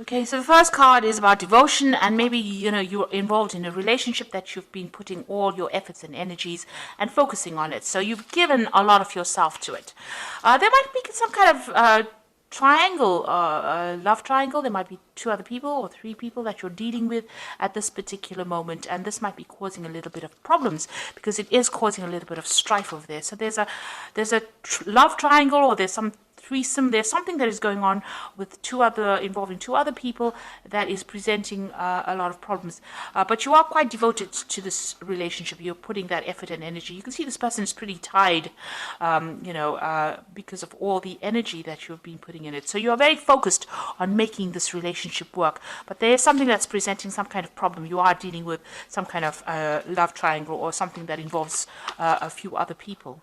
Okay, so the first card is about devotion, and maybe you're involved in a relationship that you've been putting all your efforts and energies and focusing on it. So you've given a lot of yourself to it. There might be some kind of triangle, love triangle. There might be two other people or three people that you're dealing with at this particular moment, and this might be causing a little bit of problems because it is causing a little bit of strife over there. So there's a love triangle, or there's some threesome. There's something that is going on with involving two other people that is presenting a lot of problems. But you are quite devoted to this relationship. You're putting that effort and energy. You can see this person is pretty tied, because of all the energy that you've been putting in it. So you're very focused on making this relationship work. But there is something that's presenting some kind of problem. You are dealing with some kind of love triangle or something that involves a few other people.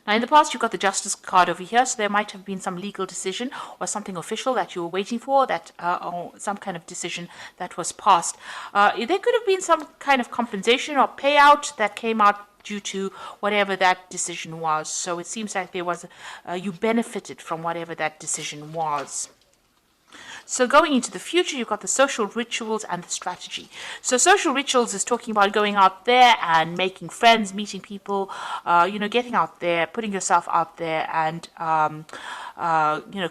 Now, in the past, you've got the Justice card over here, so there might have been some legal decision or something official that you were waiting for, or some kind of decision that was passed. There could have been some kind of compensation or payout that came out due to whatever that decision was. So it seems like you benefited from whatever that decision was. So going into the future, you've got the social rituals and the strategy. So social rituals is talking about going out there and making friends, meeting people, getting out there, putting yourself out there, and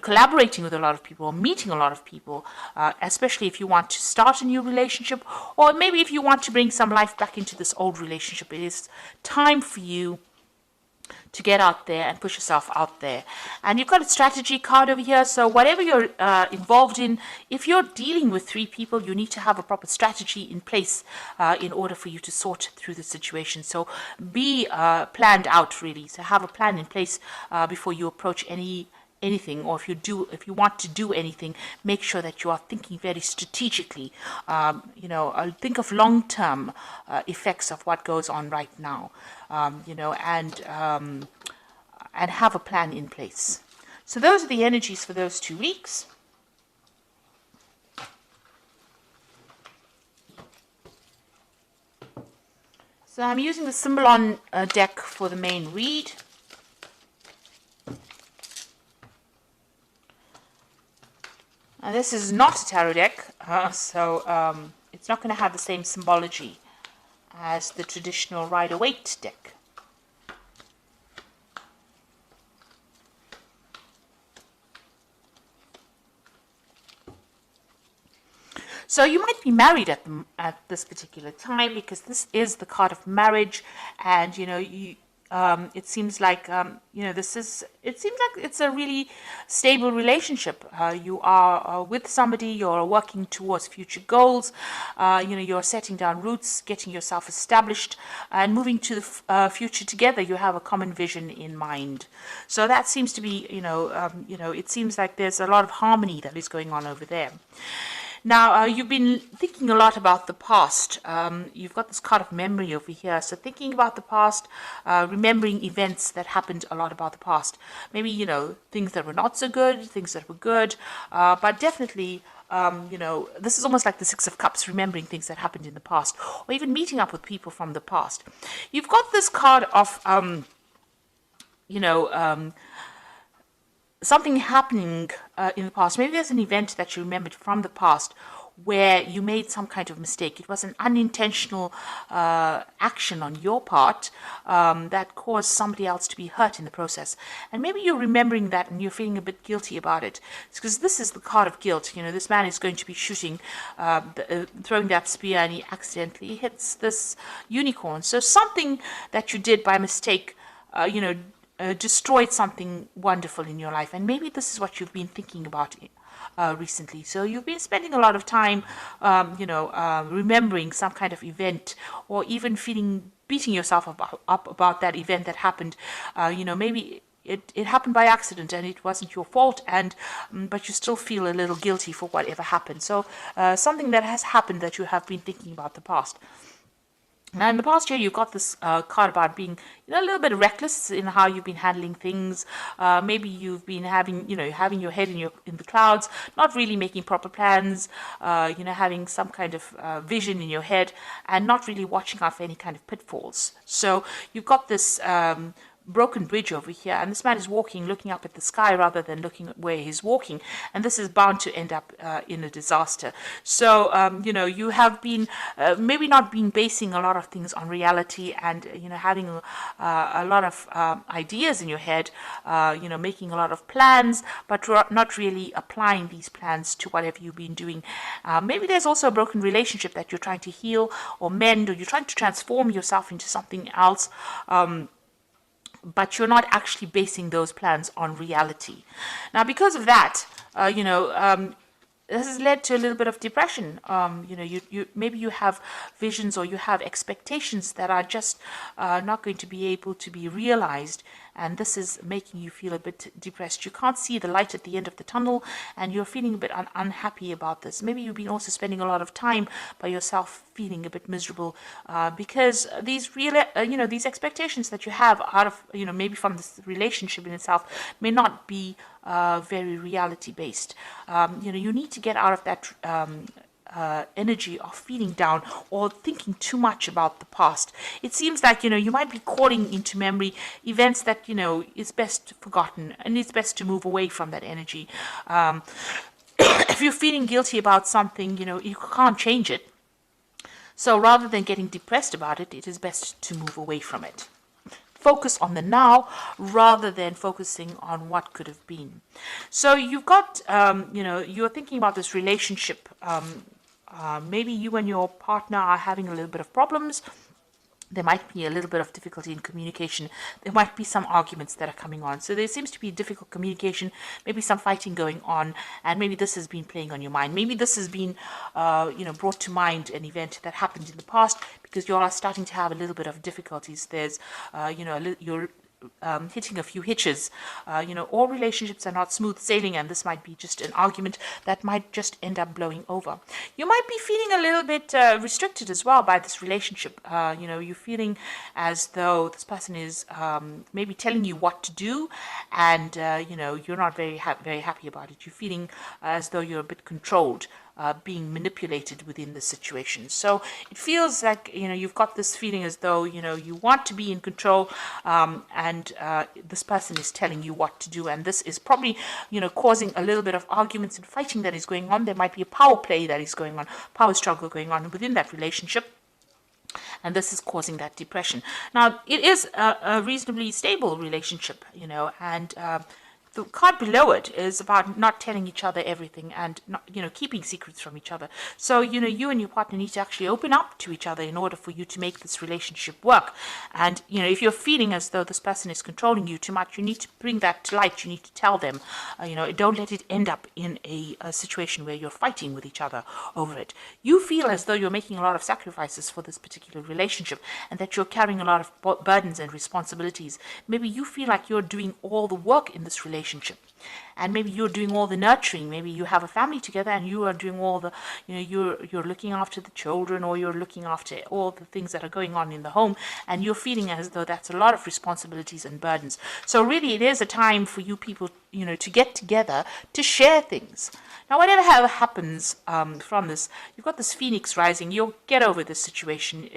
collaborating with a lot of people, meeting a lot of people, especially if you want to start a new relationship, or maybe if you want to bring some life back into this old relationship. It is time for you to get out there and push yourself out there. And you've got a strategy card over here. So whatever you're involved in, if you're dealing with three people, you need to have a proper strategy in place in order for you to sort through the situation. So be planned out, really. So have a plan in place before you approach anything, or if you want to do anything, make sure that you are thinking very strategically. Think of long-term effects of what goes on right now, and have a plan in place. So those are the energies for those 2 weeks. So I'm using the Symbolon deck for the main read. And this is not a tarot deck, so it's not going to have the same symbology as the traditional Rider-Waite deck. So you might be married at this particular time, because this is the card of marriage, and it seems like it's a really stable relationship. You are with somebody, you're working towards future goals, you're setting down roots, getting yourself established, and moving to the future together. You have a common vision in mind. So that seems to be, it seems like there's a lot of harmony that is going on over there. Now, you've been thinking a lot about the past. You've got this card of memory over here. So thinking about the past, remembering events that happened a lot about the past. Maybe, things that were not so good, things that were good. But definitely, this is almost like the Six of Cups, remembering things that happened in the past. Or even meeting up with people from the past. You've got this card of, something happening in the past. Maybe there's an event that you remembered from the past where you made some kind of mistake. It was an unintentional action on your part that caused somebody else to be hurt in the process. And maybe you're remembering that and you're feeling a bit guilty about it. It's because this is the card of guilt. This man is going to be shooting, throwing that spear, and he accidentally hits this unicorn. So something that you did by mistake, destroyed something wonderful in your life. And maybe this is what you've been thinking about recently. So you've been spending a lot of time, remembering some kind of event, or even beating yourself up about that event that happened. Maybe it happened by accident and it wasn't your fault, but you still feel a little guilty for whatever happened. So something that has happened that you have been thinking about the past. Now, in the past year, you've got this card about being, a little bit reckless in how you've been handling things. Maybe you've been having your head in the clouds, not really making proper plans. Having some kind of vision in your head, and not really watching out for any kind of pitfalls. So you've got this broken bridge over here, and this man is walking, looking up at the sky rather than looking at where he's walking, and this is bound to end up in a disaster. So you know, you have been maybe not been basing a lot of things on reality, and you know, having a lot of ideas in your head, you know, making a lot of plans, but not really applying these plans to whatever you've been doing. Maybe there's also a broken relationship that you're trying to heal or mend, or you're trying to transform yourself into something else, but you're not actually basing those plans on reality. Now, because of that, you know, this has led to a little bit of depression. You know, you maybe you have visions or you have expectations that are just not going to be able to be realized, and this is making you feel a bit depressed. You can't see the light at the end of the tunnel, and you're feeling a bit unhappy about this. Maybe you've been also spending a lot of time by yourself, feeling a bit miserable because these you know, these expectations that you have out of, you know, maybe from this relationship in itself may not be very reality based. You know, you need to get out of that energy of feeling down or thinking too much about the past. It seems like, you know, you might be calling into memory events that, you know, is best forgotten, and it's best to move away from that energy. If you're feeling guilty about something, you know, you can't change it. So rather than getting depressed about it, it is best to move away from it. Focus on the now rather than focusing on what could have been. So you've got, you know, you're thinking about this relationship. Maybe you and your partner are having a little bit of problems. There might be a little bit of difficulty in communication. There might be some arguments that are coming on. So there seems to be difficult communication, maybe some fighting going on, and maybe this has been playing on your mind. Maybe this has been, you know, brought to mind an event that happened in the past, because you are starting to have a little bit of difficulties. There's, you know, you're hitting a few hitches. You know, all relationships are not smooth sailing, and this might be just an argument that might just end up blowing over. You might be feeling a little bit restricted as well by this relationship. You know, you're feeling as though this person is maybe telling you what to do, and you know, you're not very happy about it. You're feeling as though you're a bit controlled. Being manipulated within the situation. So it feels like, you know, you've got this feeling as though, you know, you want to be in control, and this person is telling you what to do, and this is probably, you know, causing a little bit of arguments and fighting that is going on. There might be a power play that is going on, power struggle going on within that relationship, and this is causing that depression. Now, it is a reasonably stable relationship, you know, and the card below it is about not telling each other everything and not, you know, keeping secrets from each other. So, you know, you and your partner need to actually open up to each other in order for you to make this relationship work. And, you know, if you're feeling as though this person is controlling you too much, you need to bring that to light. You need to tell them, you know, don't let it end up in a situation where you're fighting with each other over it. You feel as though you're making a lot of sacrifices for this particular relationship, and that you're carrying a lot of burdens and responsibilities. Maybe you feel like you're doing all the work in this relationship, and maybe you're doing all the nurturing. Maybe you have a family together and you are doing all the, you know, you're looking after the children, or you're looking after all the things that are going on in the home, and you're feeling as though that's a lot of responsibilities and burdens. So really it is a time for you people, you know, to get together to share things. Now, whatever happens from this, you've got this phoenix rising. You'll get over this situation.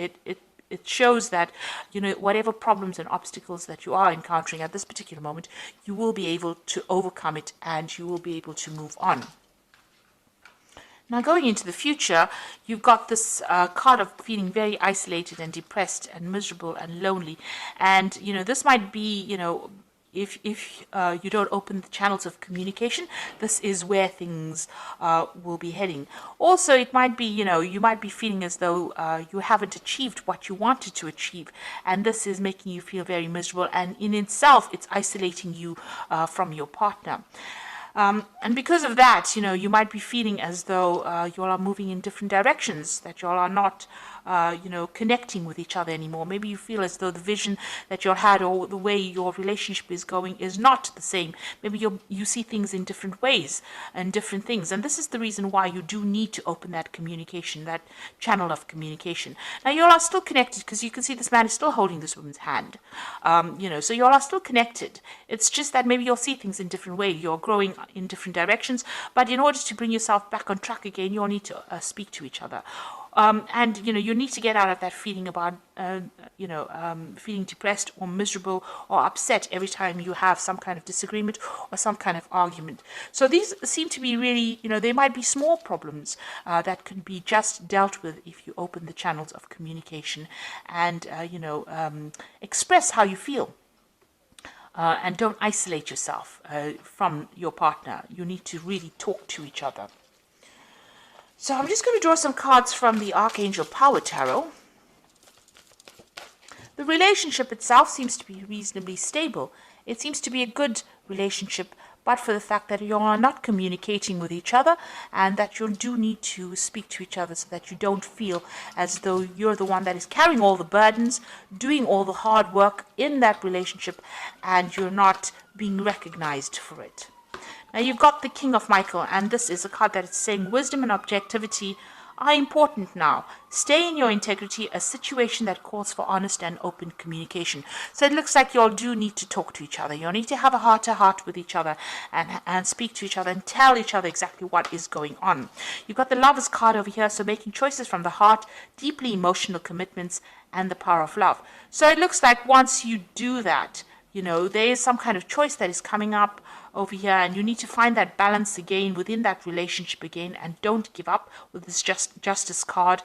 It shows that, you know, whatever problems and obstacles that you are encountering at this particular moment, you will be able to overcome it, and you will be able to move on. Now, going into the future, you've got this card of feeling very isolated and depressed and miserable and lonely. And, you know, this might be, you know, if you don't open the channels of communication, this is where things will be heading. Also, it might be, you know, you might be feeling as though you haven't achieved what you wanted to achieve, and this is making you feel very miserable, and in itself, it's isolating you from your partner. And because of that, you know, you might be feeling as though you all are moving in different directions, that you all are not, you know, connecting with each other anymore. Maybe you feel as though the vision that you all had, or the way your relationship is going, is not the same. Maybe you see things in different ways and different things. And this is the reason why you do need to open that communication, that channel of communication. Now, you all are still connected, because you can see this man is still holding this woman's hand. You know, so you all are still connected. It's just that maybe you'll see things in different ways. You're growing in different directions, but in order to bring yourself back on track again, you'll need to speak to each other. And you need to get out of that feeling about feeling depressed or miserable or upset every time you have some kind of disagreement or some kind of argument. So these seem to be really, they might be small problems that can be just dealt with if you open the channels of communication and express how you feel. And don't isolate yourself from your partner. You need to really talk to each other. So I'm just going to draw some cards from the Archangel Power Tarot. The relationship itself seems to be reasonably stable. It seems to be a good relationship, but for the fact that you are not communicating with each other and that you do need to speak to each other so that you don't feel as though you're the one that is carrying all the burdens, doing all the hard work in that relationship, and you're not being recognized for it. Now you've got the King of Michael, and this is a card that is saying wisdom and objectivity are important now. Stay in your integrity, a situation that calls for honest and open communication. So it looks like you all do need to talk to each other. You need to have a heart-to-heart with each other and speak to each other and tell each other exactly what is going on. You've got the Lovers card over here, so making choices from the heart, deeply emotional commitments, and the power of love. So it looks like once you do that, there is some kind of choice that is coming up over here, and you need to find that balance again within that relationship again, and don't give up with this justice card.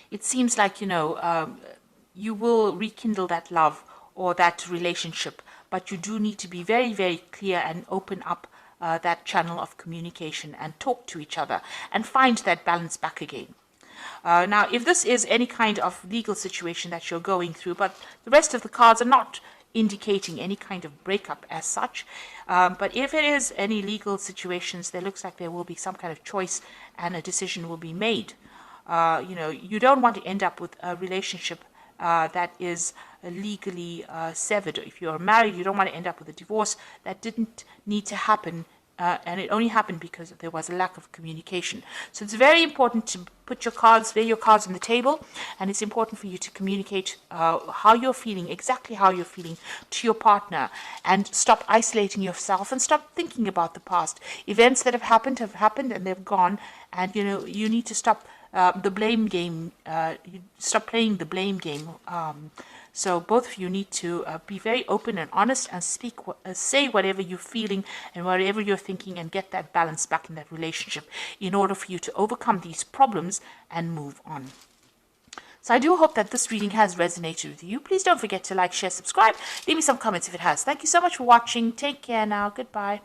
It seems like you will rekindle that love or that relationship, but you do need to be very, very clear and open up that channel of communication and talk to each other and find that balance back again. Now, if this is any kind of legal situation that you're going through, but the rest of the cards are not indicating any kind of breakup as such, but if it is any legal situations, there looks like there will be some kind of choice and a decision will be made. You don't want to end up with a relationship that is legally severed. If you're married, you don't want to end up with a divorce that didn't need to happen, and it only happened because there was a lack of communication. So it's very important to lay your cards on the table, and it's important for you to communicate how you're feeling, exactly how you're feeling to your partner, and stop isolating yourself and stop thinking about the past. Events that have happened and they've gone, and you need to stop the blame game. You stop playing the blame game. So both of you need to be very open and honest and say whatever you're feeling and whatever you're thinking, and get that balance back in that relationship in order for you to overcome these problems and move on. So I do hope that this reading has resonated with you. Please don't forget to like, share, subscribe. Leave me some comments if it has. Thank you so much for watching. Take care now. Goodbye.